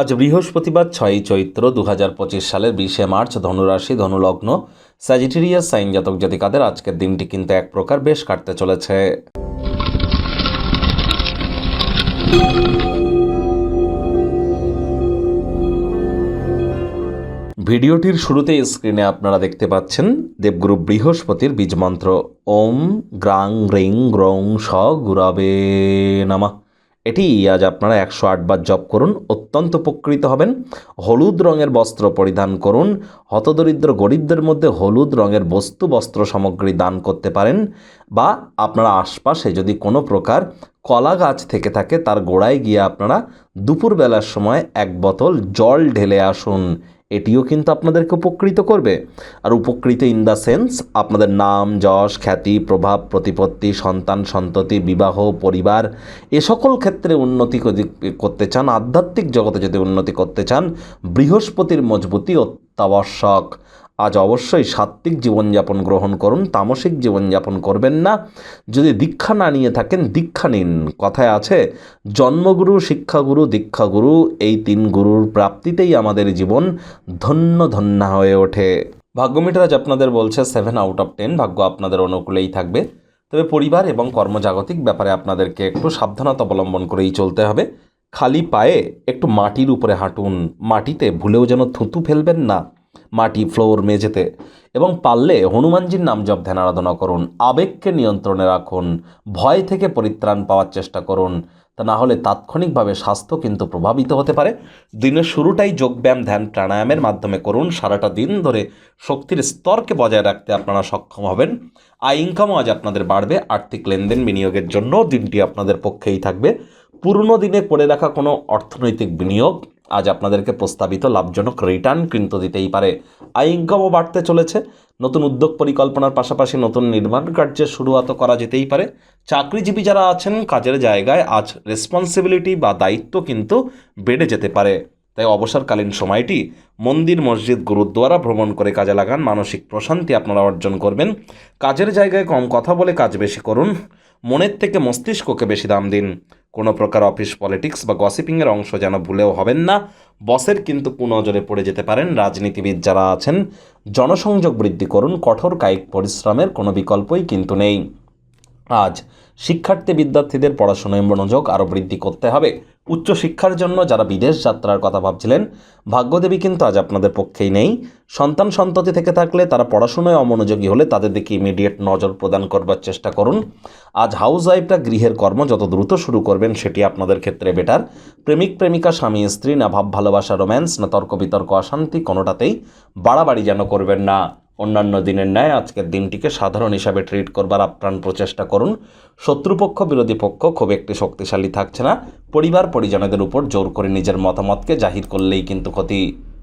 আজ বৃহস্পতিবার 6ই চৈত্র 2025 সালের 20শে মার্চ, ধনুরাশি, ধনুলগ্ন, স্যাজিটেরিয়াস সাইন জাতক জাতিকাদের আজকের দিনটি কিন্তু এক প্রকার বেশ কাটতে চলেছে। ভিডিওটির শুরুতে স্ক্রিনে আপনারা দেখতে পাচ্ছেন দেবগুরু বৃহস্পতির বীজমন্ত্র ওম গ্রাং রিং গ্রং স গুরাবে নমঃ। এটি আজ আপনারা 108 বার জপ করুন, অত্যন্ত উপকৃত হবেন। হলুদ রঙের বস্ত্র পরিধান করুন। হতদরিদ্র গরিবদের মধ্যে হলুদ রঙের বস্ত্র সামগ্রী দান করতে পারেন, বা আপনারা আশপাশে যদি কোনো প্রকার কলা গাছ থেকে থাকে তার গোড়ায় গিয়ে আপনারা দুপুরবেলার সময় 1 বোতল জল ঢেলে আসুন। এটিও কিন্তু আপনাদেরকে উপকৃত করবে। আর উপকৃত ইন দ্য সেন্স আপনাদের নাম, যশ, খ্যাতি, প্রভাব, প্রতিপত্তি, সন্তান সন্ততি, বিবাহ, পরিবার, এ সকল ক্ষেত্রে উন্নতি করতে চান, আধ্যাত্মিক জগতে যদি উন্নতি করতে চান, বৃহস্পতির মজবুতি অত্যাবশ্যক। আজ অবশ্যই সাত্ত্বিক জীবনযাপন গ্রহণ করুন, তামসিক জীবনযাপন করবেন না। যদি দীক্ষা না নিয়ে থাকেন, দীক্ষা নিন। কথায় আছে, জন্মগুরু, শিক্ষাগুরু, দীক্ষাগুরু, এই 3 গুরুর প্রাপ্তিতেই আমাদের জীবন ধন্য ধন্য হয়ে ওঠে। ভাগ্যমিটার আজ আপনাদের বলছে 7 আউট অফ 10, ভাগ্য আপনাদের অনুকূলেই থাকবে। তবে পরিবার এবং কর্মজাগতিক ব্যাপারে আপনাদেরকে একটু সাবধানতা অবলম্বন করেই চলতে হবে। খালি পায়ে একটু মাটির উপরে হাঁটুন, মাটিতে ভুলেও যেন থুতু ফেলবেন না, মাটি, ফ্লোর, মেঝেতে। এবং পারলে হনুমানজির নাম জপ ধ্যান আরাধনা করুন। আবেগকে নিয়ন্ত্রণে রাখুন, ভয় থেকে পরিত্রাণ পাওয়ার চেষ্টা করুন। তা না হলে তাৎক্ষণিকভাবে স্বাস্থ্য কিন্তু প্রভাবিত হতে পারে। দিনের শুরুটাই যোগব্যায়াম, ধ্যান, প্রাণায়ামের মাধ্যমে করুন। সারাটা দিন ধরে শক্তির স্তরকে বজায় রাখতে আপনারা সক্ষম হবেন। আয় ইনকামও আজ আপনাদের বাড়বে। আর্থিক লেনদেন, বিনিয়োগের জন্য দিনটি আপনাদের পক্ষেই থাকবে। পুরনো দিনে করে রাখা কোনো অর্থনৈতিক বিনিয়োগ আজ আপনাদেরকে প্রস্তাবিত লাভজনক রিটার্ন কিন্তু দিতেই পারে। আয় ইনকামও বাড়তে চলেছে। নতুন উদ্যোগ পরিকল্পনার পাশাপাশি নতুন নির্মাণ কার্যের শুরুয়াতও করা যেতেই পারে। চাকরিজীবী যারা আছেন, কাজের জায়গায় আজ রেসপন্সিবিলিটি বা দায়িত্ব কিন্তু বেড়ে যেতে পারে। তাই অবসরকালীন সময়টি মন্দির, মসজিদ, গুরুদ্বারা ভ্রমণ করে কাজে লাগান। মানসিক প্রশান্তি আপনারা অর্জন করবেন। কাজের জায়গায় কম কথা বলে কাজ বেশি করুন। মনের থেকে মস্তিষ্ককে বেশি দাম দিন। কোনো প্রকার অফিস পলিটিক্স বা গসিপিংয়ের অংশ যেন ভুলেও হবেন না। বসের কিন্তু কুনজরে পড়ে যেতে পারেন। রাজনীতিবিদ যারা আছেন, জনসংযোগ বৃদ্ধি করুন। কঠোর কায়িক পরিশ্রমের কোনো বিকল্পই কিন্তু নেই। আজ শিক্ষার্থী বিদ্যার্থীদের পড়াশোনায় মনোযোগ আরও বৃদ্ধি করতে হবে। উচ্চশিক্ষার জন্য যারা বিদেশ যাত্রার কথা ভাবছিলেন, ভাগ্যদেবী কিন্তু আজ আপনাদের পক্ষেই নেই। সন্তান সন্ততি থেকে থাকলে তারা পড়াশোনায় অমনোযোগী হলে তাদের দিকে ইমিডিয়েট নজর প্রদান করবার চেষ্টা করুন। আজ হাউস ওয়াইফরা গৃহের কর্ম যত দ্রুত শুরু করবেন সেটি আপনাদের ক্ষেত্রে বেটার। প্রেমিক প্রেমিকা, স্বামী স্ত্রী, না ভাব ভালোবাসা, রোম্যান্স, না তর্ক বিতর্ক, অশান্তি, কোনোটাতেই বাড়াবাড়ি যেন করবেন না। অন্যান্য দিনের ন্যায় আজকের দিনটিকে সাধারণ হিসাবে ট্রিট করবার আপ্রাণ প্রচেষ্টা করুন। শত্রুপক্ষ, বিরোধী পক্ষ খুব একটি শক্তিশালী থাকছে না। পরিবার পরিজনদের উপর জোর করে নিজের মতামতকে জাহির করলেই কিন্তু ক্ষতি।